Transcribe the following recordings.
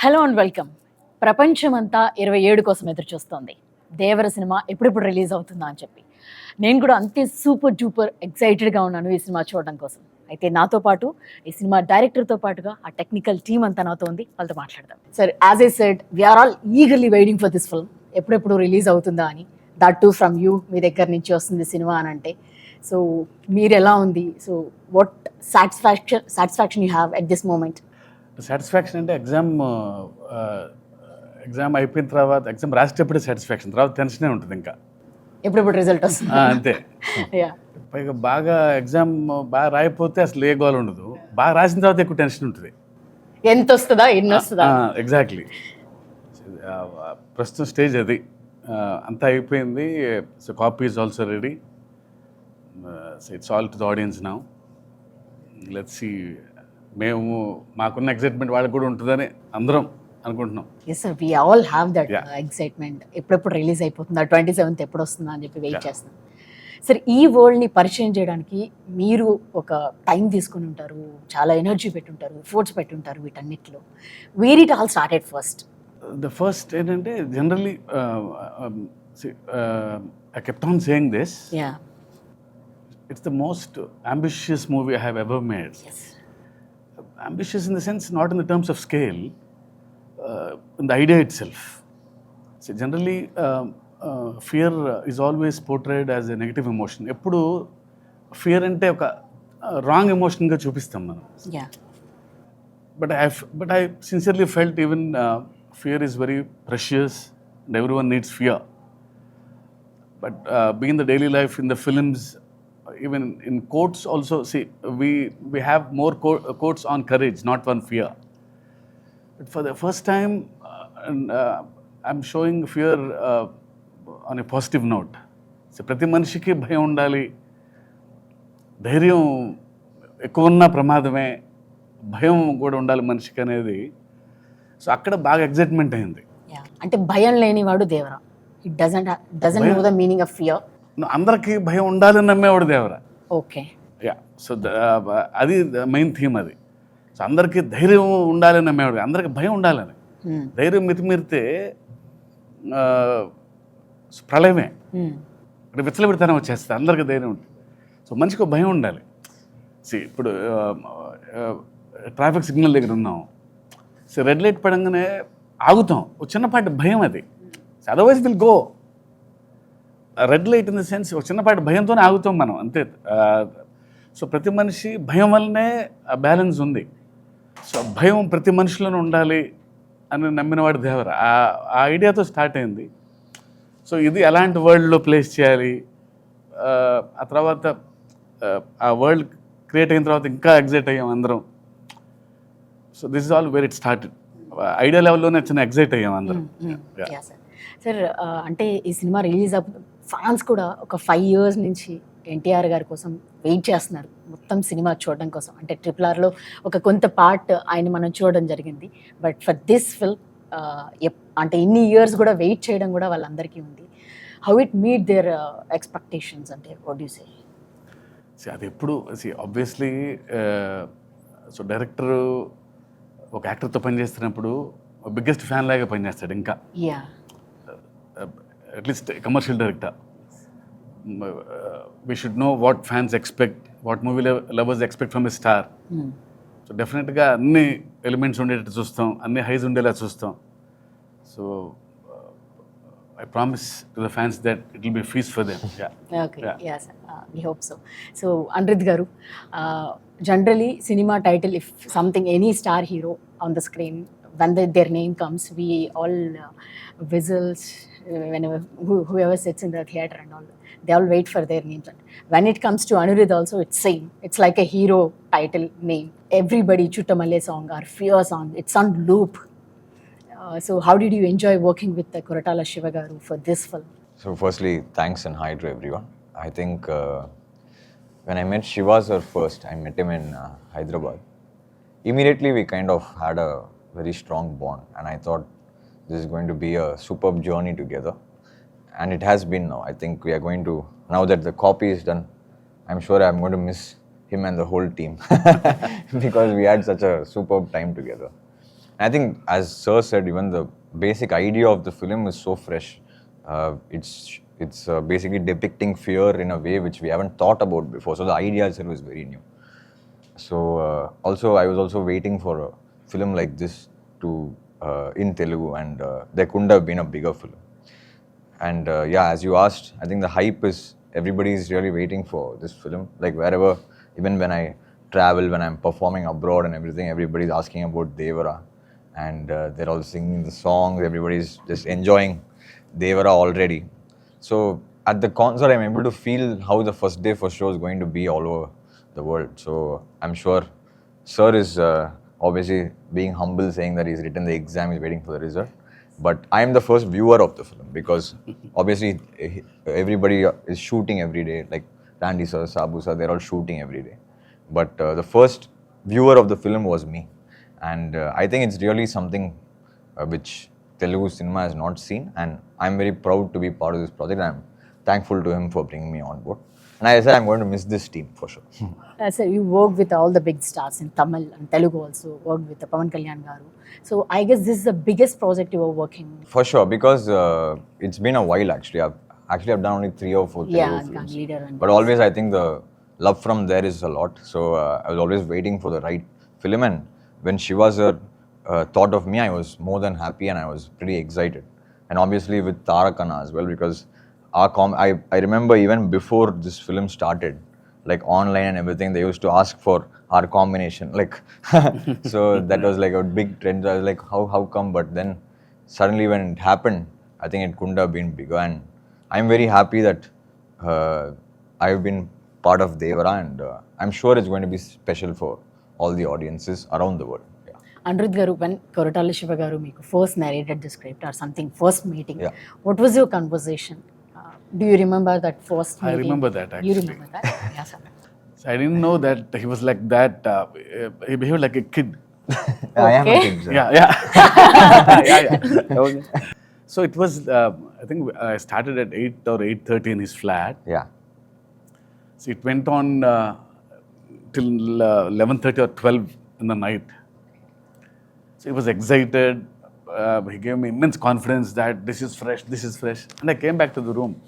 Hello and welcome. ప్రపంచమంతా 27 కోసం ఎదురు చూస్తోంది. దేవర సినిమా ఎప్పుడెప్పుడు రిలీజ్ అవుతుందా అని చెప్పి. నేను కూడా అంతే సూపర్ డూపర్ ఎక్సైటెడ్గా ఉన్నాను ఈ సినిమా చూడడం కోసం. అయితే నాతో పాటు ఈ సినిమా డైరెక్టర్తో పాటుగా ఆ టెక్నికల్ టీమ్ అంతా నాతో ఉంది. వాళ్ళతో మాట్లాడదాం. Sir, as I said, we are all eagerly waiting for this film. ఎప్పుడెప్పుడు రిలీజ్ అవుతుందా అని. దట్ టు ఫ్రమ్ యూ, మీ దగ్గర నుంచి వస్తుంది సినిమా అని అంటే. సో మీరు ఎలా ఉంది? So what satisfaction you have at this moment? Satisfaction అంటే ఎగ్జామ్ అయిపోయిన తర్వాత ఎగ్జామ్ రాసేటప్పుడే సాటిస్ఫాక్షన్, తర్వాత టెన్షనే ఉంటుంది ఇంకా ఎప్పుడెప్పుడు రిజల్ట్ వస్తుంది అంతే. పైగా బాగా ఎగ్జామ్ బాగా రాయిపోతే అసలు ఏ గోల్ ఉండదు, బాగా రాసిన తర్వాత ఎక్కువ టెన్షన్ ఉంటుంది. ఎంత వస్తుందా, ఎన్ని వస్తుందా? ఎగ్జాక్ట్లీ. ప్రస్తుతం స్టేజ్ అది. అంతా అయిపోయింది. So copy is also ready. It's all to the audience now. Let's see. మేము మాకున్న ఎక్సైట్మెంట్ వాళ్ళకి కూడా ఉంటుందని అందరం అనుకుంటున్నాం. Yes sir, we all have that excitement. ఎప్పుడెప్పుడు రిలీజ్ అయిపోతుందా, 27th ఎప్పుడు వస్తుందా అని చెప్పి వెయిట్ చేస్తున్నాం. సార్, ఈ వరల్డ్ని పరిచయం చేయడానికి మీరు ఒక టైం తీసుకుని ఉంటారు, చాలా ఎనర్జీ పెట్టుంటారు, ఎఫర్ట్స్ పెట్టుంటారు వీటన్నిటిలో. Where it all started first? The first ఏంటంటే generally I kept on saying this, it's the most ambitious movie I have ever made. Ambitious in the sense, not in the terms of scale, in the idea itself. So generally, fear is always portrayed as a negative emotion. Eppudu fear ante oka wrong emotion ga chupistam manam. Yeah. But I sincerely felt even fear is very precious and everyone needs fear. But being in the daily life, in the films, even in quotes also, see, we have more quotes on courage, not on fear. But for the first time, I'm showing fear on a positive note. So ప్రతి మనిషికి భయం ఉండాలి, ధైర్యం ఎక్కువ ఉన్న ప్రమాదమే, భయం కూడా ఉండాలి మనిషికి అనేది. సో అక్కడ బాగా ఎగ్జైట్మెంట్ అయింది. అంటే భయం లేనివాడు Devara. It doesn't know the meaning of fear. అందరికీ భయం ఉండాలని నమ్మేవాడు దేవరా. ఓకే. సో అది మెయిన్ థీమ్ అది. సో అందరికీ ధైర్యం ఉండాలని నమ్మేవాడు, అందరికీ భయం ఉండాలని. ధైర్యం మితిమీరితే ప్రళయమే, విచ్చలవిడితనం వచ్చేస్తుంది. అందరికీ ధైర్యం ఉంటుంది. సో మనిషికి భయం ఉండాలి. ఇప్పుడు ట్రాఫిక్ సిగ్నల్ దగ్గర ఉన్నాం, సో రెడ్ లైట్ పడంగానే ఆగుతాం, ఒక చిన్నపాటి భయం అది. Otherwise will go. Red light in the sense ఒక చిన్నపాటి భయంతోనే ఆగుతాం మనం, అంతే. సో ప్రతి మనిషి భయం వల్లనే బ్యాలెన్స్ ఉంది. సో భయం ప్రతి మనిషిలోనే ఉండాలి అని నమ్మినవాడు దేవర. ఆ ఐడియాతో స్టార్ట్ అయింది. సో ఇది ఎలాంటి వరల్డ్లో ప్లేస్ చేయాలి, ఆ తర్వాత ఆ వరల్డ్ క్రియేట్ అయిన తర్వాత ఇంకా ఎగ్జైట్ అయ్యాం అందరం. So this is all where it started. Idea లెవెల్లోనే చిన్న ఎగ్జైట్ అయ్యాం అందరం. సార్, అంటే ఈ సినిమా రిలీజ్ ఫ్యాన్స్ కూడా ఒక 5 years నుంచి ఎన్టీఆర్ గారి కోసం వెయిట్ చేస్తున్నారు, మొత్తం సినిమా చూడడం కోసం. అంటే RRRలో ఒక కొంత పార్ట్ ఆయన మనం చూడడం జరిగింది. బట్ ఫర్ దిస్ ఫిల్మ్ అంటే ఇన్ని ఇయర్స్ కూడా వెయిట్ చేయడం కూడా వాళ్ళందరికీ ఉంది. How it meet there expectations? అంటే వాట్ యు సే? అది ఎప్పుడు ఆబ్వియస్లీ, సో డైరెక్టర్ ఒక యాక్టర్తో పనిచేస్తున్నప్పుడు బిగ్గెస్ట్ ఫ్యాన్ లాగా పనిచేస్తాడు. ఇంకా at least commercial director, we should know what fans expect, what movie lovers expect from a star. So డెఫినెట్గా అన్ని ఎలిమెంట్స్ ఉండేటట్టు చూస్తాం, అన్ని హైస్ ఉండేలా చూస్తాం. So I promise to the fans that it will be a feast for them. Okay. Yes, we hope so. So Anirudh garu, generally cinema title, if something, any star hero on the screen, when their name comes, we all whistles whenever whoever sits in the theater and all, they all wait for their names. When it comes to Anirudh also, it's same. It's like a hero title name. Everybody Chuttamalle song or Fear song, it's on loop. So how did you enjoy working with the Koratala Siva garu for this film? So firstly, thanks and hi to everyone. I think when I met Shiva sir first, I met him in Hyderabad. Immediately we kind of had a very strong bond, and I thought this is going to be a superb journey together, and it has been now. I think we are going to, now that the copy is done, I'm sure I'm going to miss him and the whole team because we had such a superb time together. I think, as Sir said, even the basic idea of the film is so fresh. It's basically depicting fear in a way which we haven't thought about before. So the idea itself is very new. So also I was also waiting for a film like this to in Telugu, and there couldn't have been a bigger film. And yeah, as you asked, I think the hype is, everybody is really waiting for this film. Like wherever, even when I travel, when I'm performing abroad and everything, everybody's asking about Devara, and they're all singing the songs. Everybody's just enjoying Devara already. So at the concert, I'm able to feel how the first day first show is going to be all over the world. So I'm sure Sir is obviously being humble, saying that he's written the exam, he's waiting for the result. But I am the first viewer of the film, because obviously everybody is shooting every day. Like Randy sir, Sabu sir, they're all shooting every day. But the first viewer of the film was me. And I think it's really something which Telugu cinema has not seen. And I'm very proud to be part of this project. I'm thankful to him for bringing me on board. And I said I'm going to miss this team for sure. So you work with all the big stars in Tamil and Telugu also, worked with Pavan Kalyan garu. So I guess this is the biggest project you are working. For sure, because it's been a while actually. I've done only 3 or 4 Yeah, Telugu films. leader and But always I think the love from there is a lot. So I was always waiting for the right film. And when Shiva sir thought of me, I was more than happy, and I was pretty excited. And obviously with Tarakana as well, because I remember even before this film started, like online and everything, they used to ask for our combination. Like, so that was like a big trend. I was like, how come? But then suddenly when it happened, I think it couldn't have been bigger. And I'm very happy that I've been part of Devara, and I'm sure it's going to be special for all the audiences around the world. Yeah. Anirudh garu, when Koratala Siva garu meeku first narrated the script or something, first meeting, Yeah. what was your conversation? Do you remember that first meeting? I remember that, You actually. remember that? Yes, sir. So I didn't know that he was like that. He behaved like a kid. I am a Okay. kid, sir. Yeah, yeah. Yeah. So it was, I think I started at 8 or 8:30 in his flat. Yeah. So it went on till 11:30 or 12 in the night. So he was excited. He gave me immense confidence that this is fresh, this is fresh. And I came back to the room.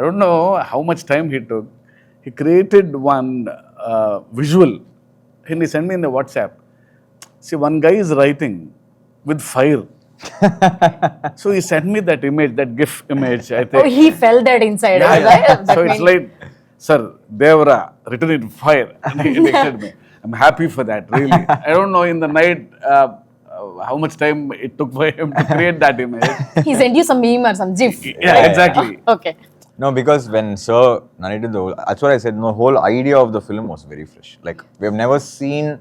I don't know how much time he took. He created one visual and he sent me in the WhatsApp. See, one guy is writing with fire. So he sent me that image, that GIF image, I think. Oh, he felt that inside. Yeah, right? yeah. That So it's meant- like, sir, Devara, written in fire. And he texted me. I'm happy for that, really. I don't know in the night how much time it took for him to create that image. He sent you some meme or some GIF. Yeah, exactly. Okay. No, because when Sir narrated that's what I said, the whole idea of the film was very fresh. Like, we have never seen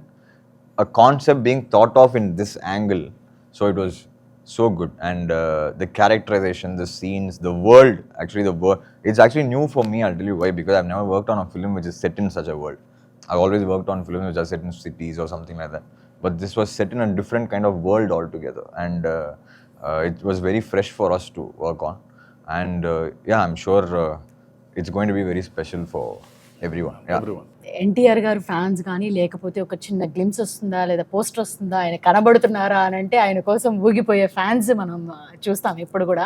a concept being thought of in this angle. So it was so good. And the characterization, the scenes, the world, it's actually new for me, I'll tell you why, because I've never worked on a film which is set in such a world. I've always worked on films which are set in cities or something like that. But this was set in a different kind of world altogether. And it was very fresh for us to work on. And yeah, I'm sure it's going to be very special for everyone. Yeah. Everyone. NTR గారు fans కానీ లేకపోతే ఒక చిన్న glimpse వస్తుందా లేదా poster వస్తుందా, ఆయన కనబడుతున్నారా అని అంటే ఆయన కోసం ఊగిపోయే ఫ్యాన్స్ మనం చూస్తాం ఎప్పుడు కూడా.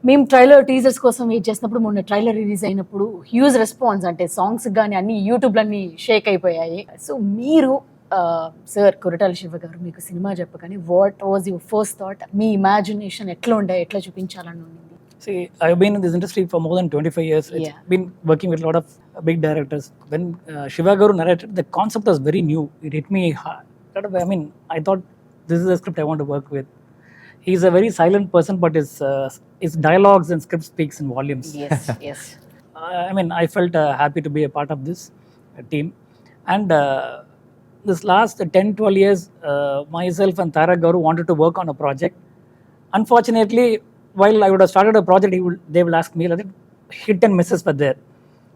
మేము ట్రైలర్ టీజర్స్ కోసం వెయిట్ చేసినప్పుడు మొన్న ట్రైలర్ రిలీజ్ అయినప్పుడు హ్యూజ్ రెస్పాన్స్, అంటే సాంగ్స్ కానీ అన్ని యూట్యూబ్లన్నీ షేక్ అయిపోయాయి. సో మీరు సార్ కొరటాల శివ గారు మీకు సినిమా చెప్పగానే what was your first thought? Me imagination ఎట్లా ఉండే, ఎట్లా చూపించాలని ఉండింది? See, I've been in this industry for more than 25 years. It's Yeah. been working with a lot of big directors. When Shiva Garu narrated, the concept was very new. It hit me hard. I mean, I thought this is a script I want to work with. He's a very silent person, but his dialogues and script speaks in volumes. Yes, yes. I mean, I felt happy to be a part of this team. And this last 10-12 years, myself and Tarak Garu wanted to work on a project. Unfortunately, while I would have started a project, they will ask me, like, hit and misses were there.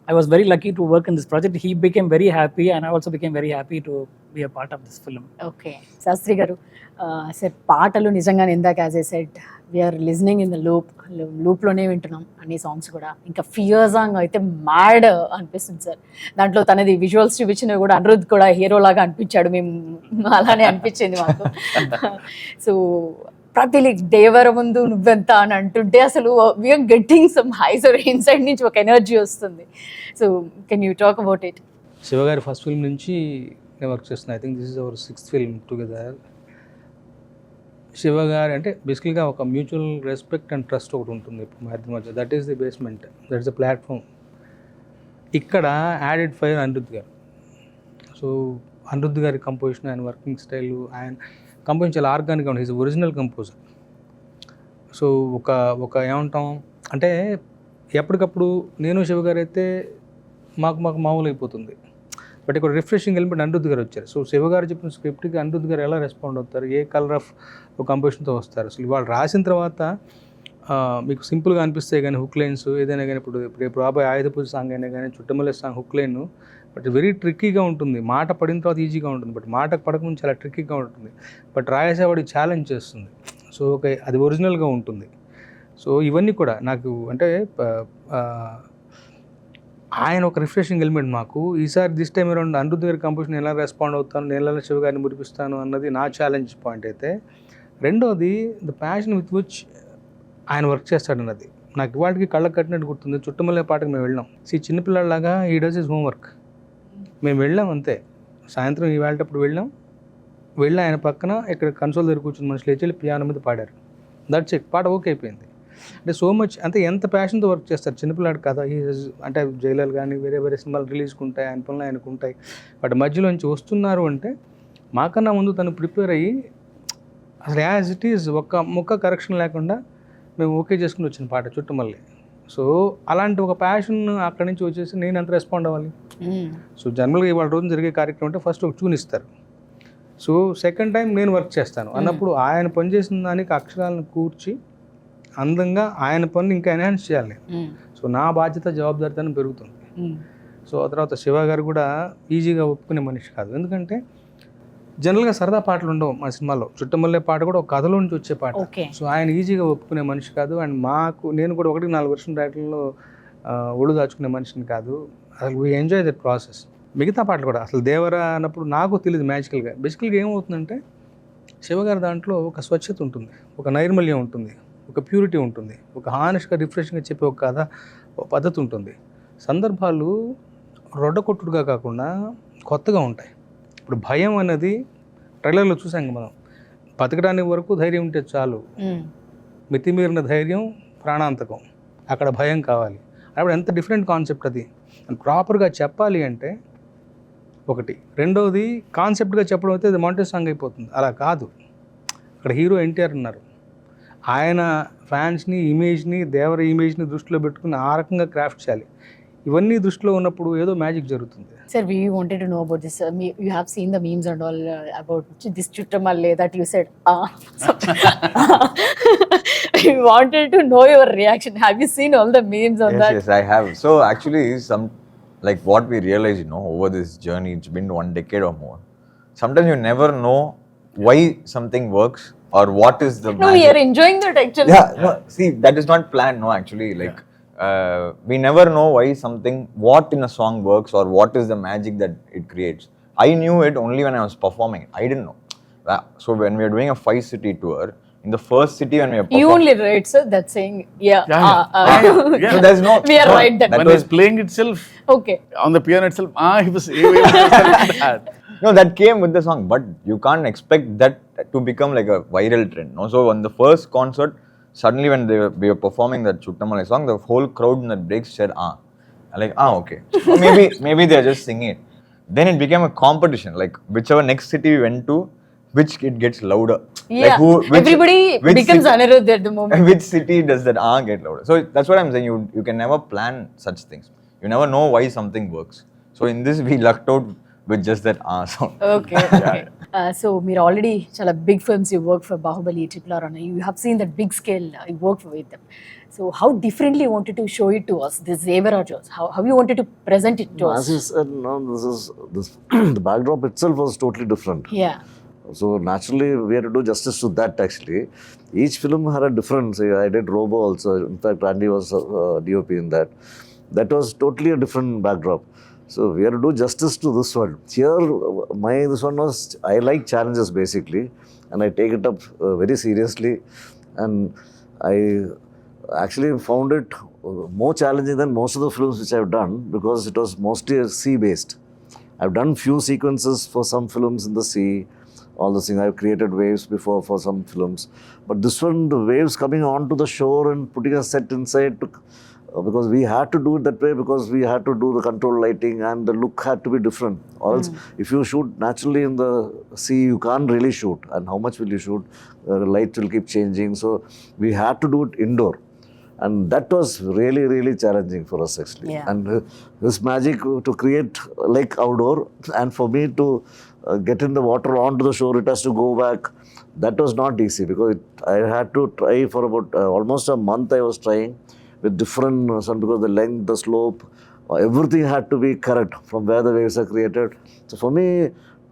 I was very lucky to work in this project. He became very happy, and I also became very happy to be a part of this film. Okay Shastri garu sir పాటలు నిజంగానే ఇందాక as I said we are listening in the లూప్లోనే వింటున్నాం అన్ని songs కూడా. ఇంకా fear song అయితే mad అనిపిస్తుంది సార్. దాంట్లో తనది విజువల్స్ చూపించినవి కూడా అనిరుద్ధ్ కూడా హీరో లాగా అనిపించాడు, మేము అలానే అనిపించింది మాకు. సో ప్రతి దేవర ముందు నువ్వెంత అని అంటుంటే అసలు we are getting some highs or inside నుంచి ఒక ఎనర్జీ వస్తుంది. So can you talk about it? Shiva గారి ఫస్ట్ ఫిల్మ్ నుంచి నేను వర్క్ చేస్తున్నాను. I think this is our 6th film together. Shiva గారు అంటే బేసికల్గా ఒక మ్యూచువల్ రెస్పెక్ట్ అండ్ ట్రస్ట్ ఒకటి ఉంటుంది ఇప్పుడు మా ఇద్దరి మధ్య. That is the basement, that is the platform. ఇక్కడ యాడెడ్ ఫైర్ అనిరుద్ధ్ గారు. సో అనిరుద్ధ్ గారి కంపోజిషన్, ఆయన వర్కింగ్ స్టైల్, ఆయన కంపోజిషన్ చాలా ఆర్గానిక్గా ఉంటుంది. Is original composer. సో ఒక ఏమంటాం అంటే ఎప్పటికప్పుడు నేను శివ గారు అయితే మాకు మామూలు అయిపోతుంది. బట్ ఇక్కడ రిఫ్రెషింగ్ ఎలిమెంట్ అనిరుద్ధ్ గారు వచ్చారు. సో శివ గారు చెప్పిన స్క్రిప్ట్కి అనిరుద్ధ్ గారు ఎలా రెస్పాండ్ అవుతారు, ఏ కలర్ ఆఫ్ కంపోజిషన్తో వస్తారు. అసలు వాళ్ళు రాసిన తర్వాత మీకు సింపుల్గా అనిపిస్తాయి కానీ హుక్ లైన్స్ ఏదైనా కానీ, ఇప్పుడు రేపు రాబోయే ఆయుధ పూజ సాంగ్ అయినా కానీ, Chuttamalle song hook line but very ట్రిక్కీగా ఉంటుంది. మాట పడిన తర్వాత ఈజీగా ఉంటుంది, బట్ మాట పడకముందు చాలా ట్రిక్కీగా ఉంటుంది. బట్ రాయేసేవాడికి ఛాలెంజ్ చేస్తుంది. సో అది ఒరిజినల్గా ఉంటుంది. సో ఇవన్నీ కూడా నాకు అంటే ఆయన ఒక రిఫ్రెషింగ్ ఎలిమెంట్ మాకు. ఈసారి దిస్ టైం అరౌండ్ అనిరుద్ధ్ గారి కంపోజిషన్ ఎలా రెస్పాండ్ అవుతాను, నేను ఎలా శివ గారిని మురిపిస్తాను అన్నది నా ఛాలెంజ్ పాయింట్ అయితే. రెండోది ద ప్యాషన్ విత్ విచ్ ఆయన వర్క్ చేస్తాడన్నది నాకు ఇవాళకి కళ్ళకు కట్టినట్టు గుర్తుంది. చుట్టమల్లే పాటకు మేము వెళ్ళాం. చిన్నపిల్లలాగా ఈ డస్ ఇస్ హోంవర్క్. మేము వెళ్ళాం అంతే. సాయంత్రం ఇవాళటప్పుడు వెళ్ళి ఆయన పక్కన ఇక్కడ కన్సోల్ దగ్గర కూర్చుని మనుషులు లేచి పియానో మీద పాడారు. That's it. పాట ఓకే అయిపోయింది. అంటే సో మచ్ అంటే ఎంత ప్యాషన్తో వర్క్ చేస్తారు. చిన్నపిల్లాడు కదా, అంటే జైలర్ కానీ వేరే సినిమాలు రిలీజ్కి ఉంటాయి, ఆయన పనులు ఆయనకు ఉంటాయి. బట్ మధ్యలోంచి వస్తున్నారు అంటే మాకన్నా ముందు తను ప్రిపేర్ అయ్యి అసలు యాజ్ ఇట్ ఈజ్ ఒక్క ముక్క కరెక్షన్ లేకుండా మేము ఓకే చేసుకుని వచ్చిన పాట చుట్టుమల్లి. సో అలాంటి ఒక ప్యాషన్ అక్కడి నుంచి వచ్చేసి నేను ఎంత రెస్పాండ్ అవ్వాలి. సో జనరల్గా ఇవాళ రోజు జరిగే కార్యక్రమం అంటే ఫస్ట్ ఒక ట్యూన్ ఇస్తారు. సో సెకండ్ టైం నేను వర్క్ చేస్తాను అన్నప్పుడు ఆయన పనిచేసిన దానికి అక్షరాలను కూర్చి అందంగా ఆయన పనులు ఇంకా ఎన్హాన్స్ చేయాలి. సో నా బాధ్యత జవాబుదారితనం పెరుగుతుంది. సో ఆ తర్వాత శివ గారు కూడా ఈజీగా ఒప్పుకునే మనిషి కాదు. ఎందుకంటే జనరల్గా సరదా పాటలు ఉండవు మా సినిమాలో. చుట్టమల్లే పాట కూడా ఒక కథలో నుంచి వచ్చే పాట. సో ఆయన ఈజీగా ఒప్పుకునే మనిషి కాదు. అండ్ నేను కూడా 1-4 వర్షం రైటర్లో ఒళ్ళు దాచుకునే మనిషిని కాదు. అసలు వీ ఎంజాయ్ దట్ ప్రాసెస్. మిగతా పాటలు కూడా అసలు దేవరా అన్నప్పుడు నాకు తెలియదు మ్యాజికల్గా. బేసికల్గా ఏమవుతుందంటే శివ గారి దాంట్లో ఒక స్వచ్ఛత ఉంటుంది, ఒక నైర్మల్యం ఉంటుంది, ఒక ప్యూరిటీ ఉంటుంది, ఒక హానెస్ట్గా రిఫ్రెషింగ్గా చెప్పే ఒక కథ, ఒక పద్ధతి ఉంటుంది. సందర్భాలు రొడ్డకొట్టుడుగా కాకుండా కొత్తగా ఉంటాయి. ఇప్పుడు భయం అనేది ట్రైలర్లో చూసాం మనం. బతకడానికి వరకు ధైర్యం ఉంటే చాలు, మితిమీరిన ధైర్యం ప్రాణాంతకం, అక్కడ భయం కావాలి. అప్పుడు ఎంత డిఫరెంట్ కాన్సెప్ట్ అది. ప్రాపర్గా చెప్పాలి అంటే ఒకటి. రెండవది కాన్సెప్ట్గా చెప్పడం అయితే అది మాంటేజ్ సాంగ్ అయిపోతుంది. అలా కాదు. అక్కడ హీరో ఎన్టీఆర్ ఉన్నారు. ఆయన ఫ్యాన్స్ని, ఇమేజ్ని, దేవర ఇమేజ్ని దృష్టిలో పెట్టుకుని ఆ రకంగా క్రాఫ్ట్ చేయాలి. ఇవన్నీ దృష్టిలో ఉన్నప్పుడు ఏదో మ్యాజిక్ జరుగుతుంది. Sir, we wanted to know about this. You have seen the memes and all about this chuttamalle that you said. We wanted to know your reaction. Have you seen all the memes on that? Yes, I have. So actually, like what we realize, over this journey, it's been 1 decade or more. Sometimes you never know why something works or what is the No, we are enjoying that actually. Yeah, no, see, that is not planned, no, actually. Like, we never know why what in a song works or what is the magic that it creates. I knew it only when I was performing it. I didn't know. So when we are doing a 5-city tour, in the first city when we are performing... You only write, sir, that saying, yeah. So there's no... We are right then. When he's playing itself, Okay. on the piano itself, he was that. No, that came with the song, but you can't expect that to become like a viral trend. No? So on the first concert, suddenly when we were performing that Chuttamalle song, the whole crowd in that break said, like, okay. Or maybe they're just singing it. Then it became a competition, like whichever next city we went to, which it gets louder. Yeah, like everybody becomes Anirudh at the moment. Which city does that get louder? So that's what I'm saying, you can never plan such things. You never know why something works. So in this, we lucked out with just that sound. Okay okay so మీరు already చాలా big films you work for Baahubali triple R you have seen that big scale you work with them so how differently wanted to show it to us this Devara Jones, how you wanted to present it to us? As you said, no, this the backdrop itself was totally different. Yeah. So naturally, we had to do justice to that. Actually, each film had a difference. I did Robo also. In fact, Andy was DOP in that. That was totally a different backdrop. So we had to do justice to this one. Here, this one was, I like challenges basically, and I take it up very seriously, and I actually found it more challenging than most of the films which I've done, because it was mostly sea based. I've done few sequences for some films in the sea, all the things. I've created waves before for some films, but this one, the waves coming onto the shore and putting a set inside took, because we had to do it that way, because we had to do the control lighting and the look had to be different. Or else, if you shoot naturally in the sea, you can't really shoot. And how much will you shoot? The light will keep changing. So we had to do it indoor. And that was really, really challenging for us actually. Yeah. And this magic to create like outdoor, and for me to get in the water onto the shore, it has to go back. That was not easy, because I had to try for about almost a month. I was trying with different sun, because the length, the slope, everything had to be correct from where the waves are created. So for me,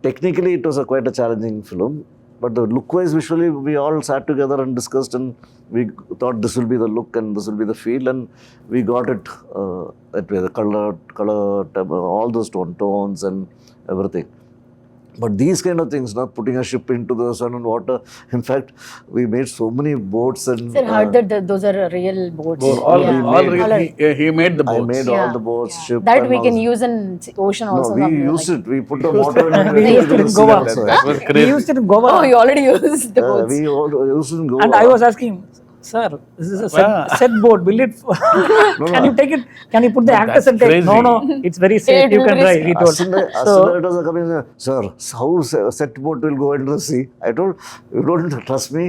technically it was quite a challenging film. But the look-wise, visually, we all sat together and discussed, and we thought this will be the look and this will be the feel, and we got it that way. The color, all those tones and everything. But these kind of things, not putting a ship into the sun and water. In fact, we made so many boats and. Sir, heard that those are real boats. All Yeah. he made the I boats. made all the boats, ship. That and we all can this. use in ocean No, also. we something used like. it. We put the water in We used it in Goa. That was We crazy. used it in Goa. Oh, you already used the boats. We all used it in Goa. And I was asking, sir, this is a set boat. Will it? Can you take it? Can you put the actors and take? crazy. No, it's very safe. It You will can be drive. He told. As soon as it was coming, sir, how set boat will go into the sea? I told, you don't trust me.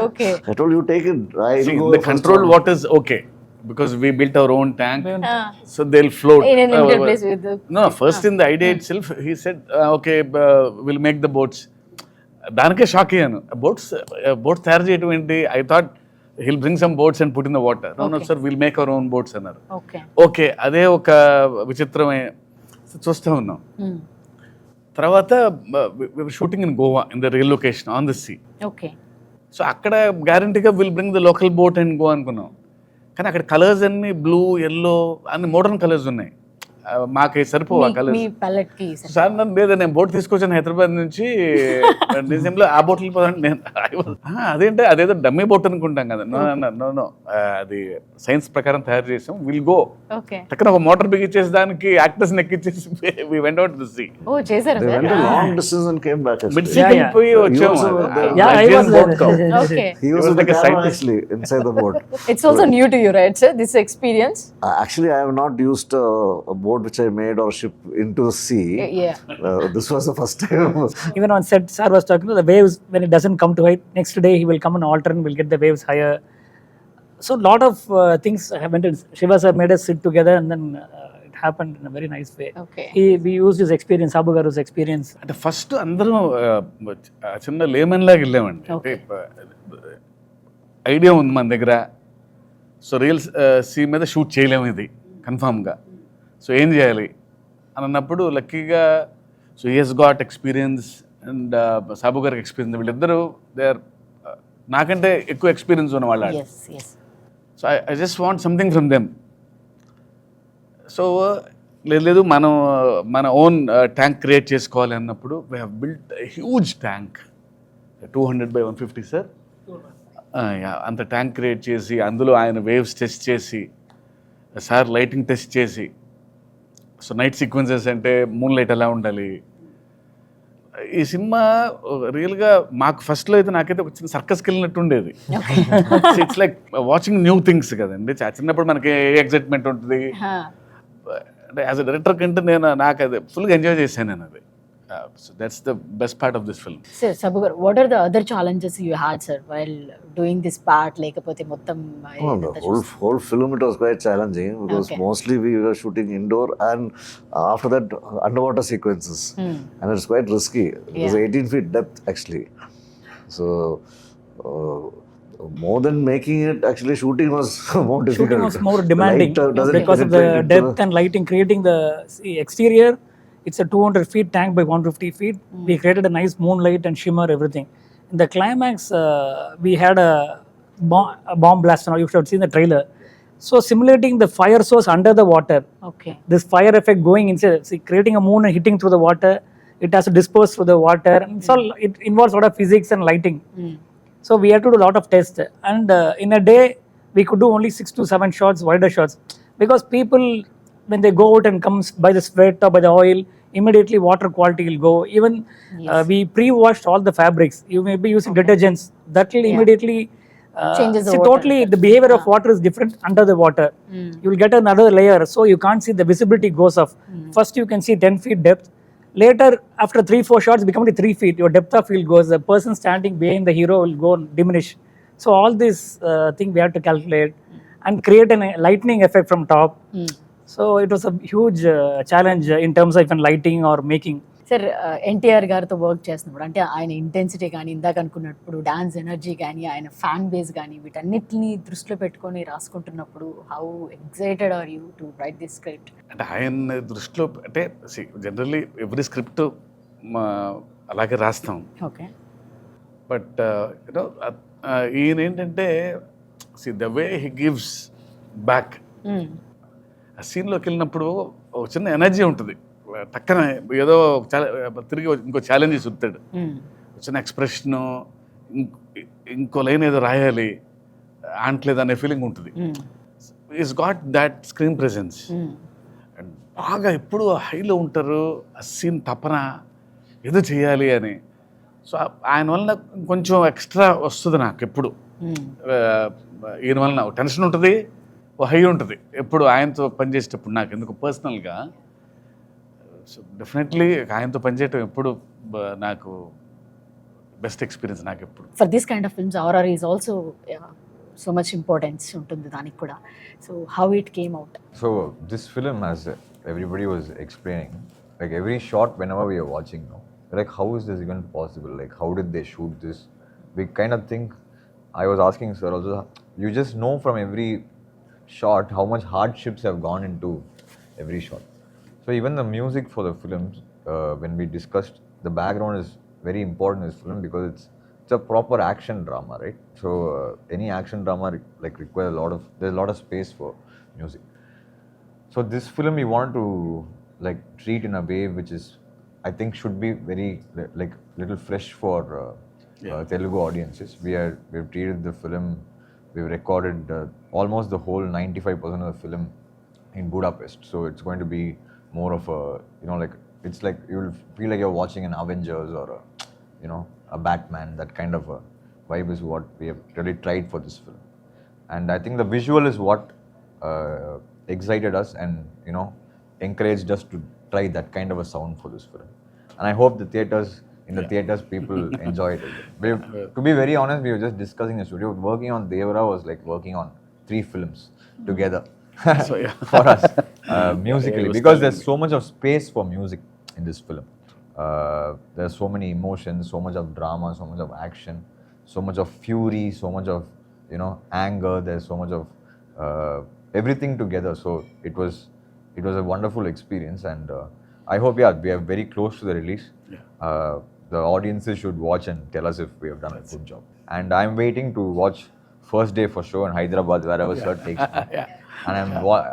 Okay. I told you take it. I See, will go the first controlled one. waters, okay, because we built our own tank, Ah. so they'll float. In an inter place with the. No, first in the idea itself, he said, okay, we'll make the boats. దానికే shock అయ్యాను. Boats తయారు చేయడం ఏంటి? I thought he'll bring some boats and put in the water. No, sir, we'll make our own boats అన్నారు. Okay. Okay, అదే ఒక విచిత్రమైన చూస్తూ ఉన్నాం. తర్వాత shooting in Goa in the real location on the sea. Okay. So అక్కడ గ్యారంటీగా will bring the local boat and go అనుకున్నాం. కానీ అక్కడ కలర్స్ అన్ని బ్లూ, ఎల్లో అన్ని మోడర్న్ కలర్స్ ఉన్నాయి. మాకు సరిపోవు ఆ కలర్స్. మీ palette కి sir. సార్ నన్ను లేదా నేను బోట్ తీసుకొచ్చాను హైదరాబాద్ నుంచి, డిసెంబర్లో ఆ బోట్ వెళ్ళిపోతాను నేను. అదేంటే అదేదో డమ్మీ బోట్ అనుకుంటాం కదా. నో అది సైన్స్ ప్రకారం తయారు చేసాం. Will go Okay. అక్కడ ఒక మోటార్ బిగించేసి దానికి యాక్టర్స్ ఎక్కించేసి we went out to sea. Oh, చేశారా They sir? went a long distance and came back. Mid Actually. Sea వెళ్ళిపోయి వచ్చాము. You also were Yeah, I was there. Okay. He was was in the like a camera scientist. actually inside the boat. It's also new to you, right, sir? This experience? Actually, I have not used a boat which I made or ship into the sea. Yeah. This was the first time. Even on set, sir was talking to the waves. When it doesn't come to height, next day he will come and alter and we'll get the waves higher. So lot of things happened. Shiva sir made us sit together, and then it happened in a very nice way. Okay. We used his experience, Sabu Garu's experience. అంటే first అందరం చిన్న lemon లాగా వెళ్ళామండి. అంటే idea ఉంది మన దగ్గర. So real sea మీద షూట్ చేయలేము ఇది కన్ఫామ్గా. సో ఏం చేయాలి అని అన్నప్పుడు లక్కీగా so he has got experience and Sabu గారికి ఎక్స్పీరియన్స్. వీళ్ళిద్దరూ దే ఆర్ నాకంటే ఎక్కువ ఎక్స్పీరియన్స్ ఉన్న వాళ్ళు. Yes, yes. So I just want something from them. So లేదు మన ఓన్ ట్యాంక్ క్రియేట్ చేసుకోవాలి అన్నప్పుడు we have built huge tank 200x150 sir. అంత ట్యాంక్ క్రియేట్ చేసి అందులో ఆయన వేవ్స్ టెస్ట్ చేసి సార్ లైటింగ్ టెస్ట్ చేసి, సో నైట్ సీక్వెన్సెస్ అంటే మూన్ లైట్ ఎలా ఉండాలి. ఈ సినిమా రియల్గా మాకు ఫస్ట్లో అయితే నాకైతే ఒక చిన్న సర్కస్కి వెళ్ళినట్టు ఉండేది. It's like watching new things కదండి. చిన్నప్పుడు మనకి ఏ ఎగ్జైట్మెంట్ ఉంటుంది. అంటే యాజ్ అ డైరెక్టర్ కంటే నాకు అది ఫుల్గా ఎంజాయ్ చేశాను నేను. అది So that's the best part of this film. Sir, Sabu garu, what are the other challenges you had, sir, while doing this part? Lekapothe mottam Oh, the whole film it was quite challenging because Okay. mostly we were shooting indoor and after that underwater sequences, and it's quite risky. It was Yeah. 18 feet depth actually. So more than making it, actually shooting was more difficult. Shooting was more demanding Light, doesn't because of the penetrate into depth and lighting. Creating the exterior, it's a 200 feet tank by 150 feet. We created a nice moonlight and shimmer, everything. In the climax, we had a bomb blast. Now you should have seen the trailer. So simulating the fire source under the water, Okay. this fire effect going inside, see, creating a moon and hitting through the water, it has to disperse through the water. And so it involves a lot of physics and lighting. So we had to do a lot of tests, and in a day we could do only 6 to 7 shots, wider shots, because people, when they go out and comes by the sweat or by the oil, immediately water quality will go. Even we pre-washed all the fabrics. You may be using detergents that will immediately Changes the see, water. totally the behavior of water is different under the water. You will get another layer, so you can't see, the visibility goes off. First you can see 10 feet depth. Later, after 3-4 shots, become to 3 feet. Your depth of field goes. The person standing behind the hero will go and diminish. So all this thing we had to calculate and create a lightning effect from top. So it was a huge challenge in terms of even lighting or making. Sir NTR గారితో work చేస్తున్నప్పుడు అంటే ఆయన intensity కానీ ఇందాక అనుకున్నప్పుడు dance energy కానీ ఆయన fan base కానీ వీటన్నిటిని దృష్టిలో పెట్టుకొని రాసుకుంటున్నప్పుడు how excited are you to write this script? అంటే ఆయన దృష్టిలో అంటే జనరల్లీ ఎవ్రీ స్క్రిప్ట్ అలాగే రాస్తాం. ఓకే. బట్ యూనో ఈయన ఏంటంటే the way he gives back. ఆ సీన్లోకి వెళ్ళినప్పుడు ఒక చిన్న ఎనర్జీ ఉంటుంది, టక్కన ఏదో తిరిగి ఇంకో ఛాలెంజ్ చూస్తాడు, చిన్న ఎక్స్ప్రెషను, ఇంకో లైన్ ఏదో రాయాలి ఆంట్లేదు అనే ఫీలింగ్ ఉంటుంది. Is got that screen presence and బాగా ఎప్పుడు హైలో ఉంటారు. ఆ సీన్ తపన ఏదో చేయాలి అని. సో ఆయన వలన కొంచెం ఎక్స్ట్రా వస్తుంది నాకు ఎప్పుడు. ఈయన వలన టెన్షన్ ఉంటుంది, ఓ హై ఉంటుంది ఎప్పుడు ఆయనతో పనిచేసేటప్పుడు నాకు ఎందుకు పర్సనల్గా. సో డెఫినెట్లీ ఆయనతో పనిచేయటం ఎప్పుడు నాకు బెస్ట్ ఎక్స్పీరియన్స్ నాకు ఎప్పుడు. For this kind of films RR is also so much importance ఉంటుంది దానికి కూడా. So how it came out? So this film, as everybody was explaining, like every shot whenever we are watching now, like how is this even possible? Like how did they shoot this? We kind of think, I was asking sir also, you just know from every shot how much hardships have gone into every shot. So even the music for the films, when we discussed, the background is very important in this film because it's a proper action drama, right? So any action drama like requires there's a lot of space for music. So this film we want to like treat in a way which is, I think, should be very like little fresh for Telugu audiences. We've treated the film, we've recorded almost the whole 95% of the film in Budapest. So it's going to be more of a, like it's like you'll feel like you're watching an Avengers or a Batman. That kind of a vibe is what we have really tried for this film. And I think the visual is what excited us and encouraged us to try that kind of a sound for this film. And I hope the theaters people enjoyed it. To be very honest, we were just discussing the studio. Working on Devara was like working on 3 films together. So yeah, For us, musically, because there's so much of space for music in this film. There's so many emotions, so much of drama, so much of action, so much of fury, so much of anger. There's so much of everything together. So it was a wonderful experience, and I hope we are very close to the release. The audiences should watch and tell us if we have done a good job. And I'm waiting to watch first day for show in Hyderabad, wherever sir takes me. And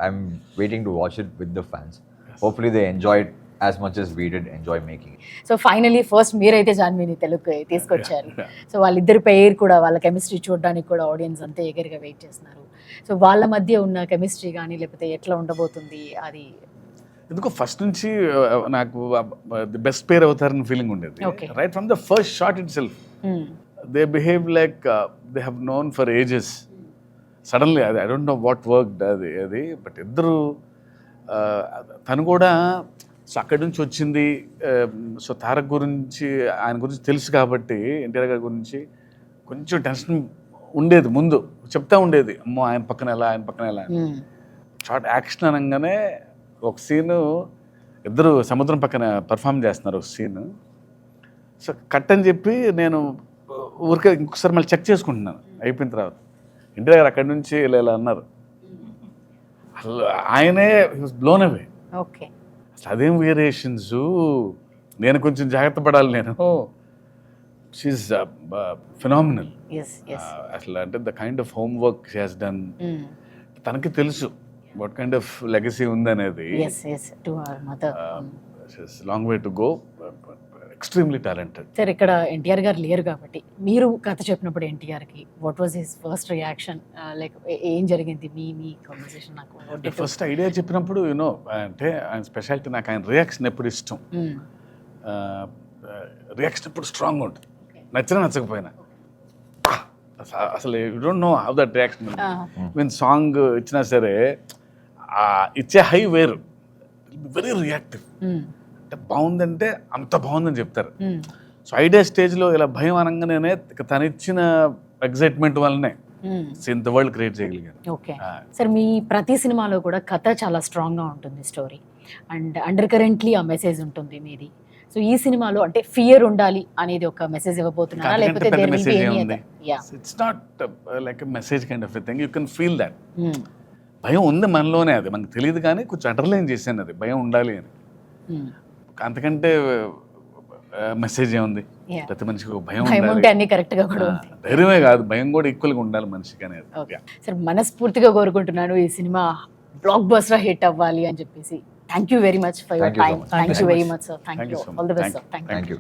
I'm waiting to watch it with the fans. Hopefully they enjoy it as much as we did enjoy making it. So finally first మీరైతే జాన్వీని తెలుగు తీసుకొచ్చారు. So వాళ్ళిద్దరి పేరు కూడా, వాళ్ళ chemistry చూడడానికి కూడా audience అంతే ఎగర్గా wait చేస్తున్నారు. సో వాళ్ళ మధ్య ఉన్న కెమిస్ట్రీ కానీ లేకపోతే ఎట్లా ఉండబోతుంది అది ఎందుకో ఫస్ట్ నుంచి నాకు ది బెస్ట్ పేర్ అవుతారని ఫీలింగ్ ఉండేది. Right from the first shot itself they behave like they have known for ages. Suddenly అది I don't know what work అది బట్ ఇద్దరు తను కూడా సో అక్కడి నుంచి వచ్చింది. సో తారక్ గురించి, ఆయన గురించి తెలుసు కాబట్టి, ఎన్టీఆర్ గారి గురించి కొంచెం టెన్షన్ ఉండేది. ముందు చెప్తా ఉండేది, అమ్మో ఆయన పక్కన ఎలా, ఆయన పక్కన ఎలా. షార్ట్ యాక్షన్ అనగానే ఒక సీను, ఇద్దరు సముద్రం పక్కన పర్ఫామ్ చేస్తున్నారు ఒక సీన్. సో కట్ అని చెప్పి నేను ఊరికే ఇంకొకసారి మళ్ళీ చెక్ చేసుకుంటున్నాను అయిపోయిన తర్వాత. ఎన్టీఆర్ గారు అక్కడి నుంచి ఇలా అన్నారు. అసలు ఆయనే బ్లోన్ అవే. ఓకే. అసలు అదేం వేరియేషన్స్, నేను కొంచెం జాగ్రత్త పడాలి. నేను షీఈస్ ఫినామినల్. అసలు అంటే the kind of homework she has done. తనకి తెలుసు వాట్ కైండ్ ఆఫ్ లెగసీ ఉందనేది. Long way to go. Extremely talented. Sir ఇక్కడ ఎన్టీఆర్ గారు లేరు కాబట్టి మీరు కథ చెప్పినప్పుడు ఎన్టీఆర్కి what was his first reaction, like ఏం జరిగింది మీ కాన్వర్సేషన్? నాకు ఫస్ట్ ఐడియా చెప్పినప్పుడు యూనో అంటే ఆయన స్పెషాలిటీ, నాకు ఆయన రియాక్షన్ ఎప్పుడు ఇష్టం. రియాక్షన్ ఎప్పుడు స్ట్రాంగ్ ఉంటుంది, నచ్చినా నచ్చకపోయినా. అసలు you don't know how that reaction. Mean song ఇచ్చినా సరే ఇచ్చే హై వేరు, వెరీ రియాక్టివ్. అంటే బాగుందంటే అంత బాగుందని చెప్తారు. సో ఐడియా స్టేజ్లో ఇలా భయం అనగానే తను ఇచ్చిన ఎగ్జైట్మెంట్ వల్లనే ఇంత వరల్డ్ క్రియేట్ చేయగలిగాను. ఓకే సార్, మీ ప్రతి సినిమాలో కూడా కథ చాలా స్ట్రాంగ్గా ఉంటుంది, స్టోరీ అండ్ అండర్ కరెంట్లీ ఆ మెసేజ్ ఉంటుంది మీది. సో ఈ సినిమాలో అంటే ఫియర్ ఉండాలి అనేది ఒక మెసేజ్ ఇవ్వబోతున్నారా, లేకపోతే it's not like message kind of thing, you can feel that. భయం ఉంది మనలోనే, అది మనకు తెలియదు కానీ కొంచెం అండర్లైన్ చేశాను అది భయం ఉండాలి అని. అంతకంటే మెసేజ్ ఏముంది? ప్రతి మనిషికి ఒక భయం అన్ని కరెక్ట్ గా కూడా ఉంది. ధైర్యమే కాదు, భయం కూడా ఈక్వల్ గా ఉండాలి మనిషికి అనేది. సార్ మనస్ఫూర్తిగా కోరుకుంటున్నాను ఈ సినిమా బ్లాక్ బస్టర్ హిట్ అవ్వాలి అని చెప్పేసి. Thank you very much for your time. Thank you very much sir. Thank you. All the best sir. Thank you.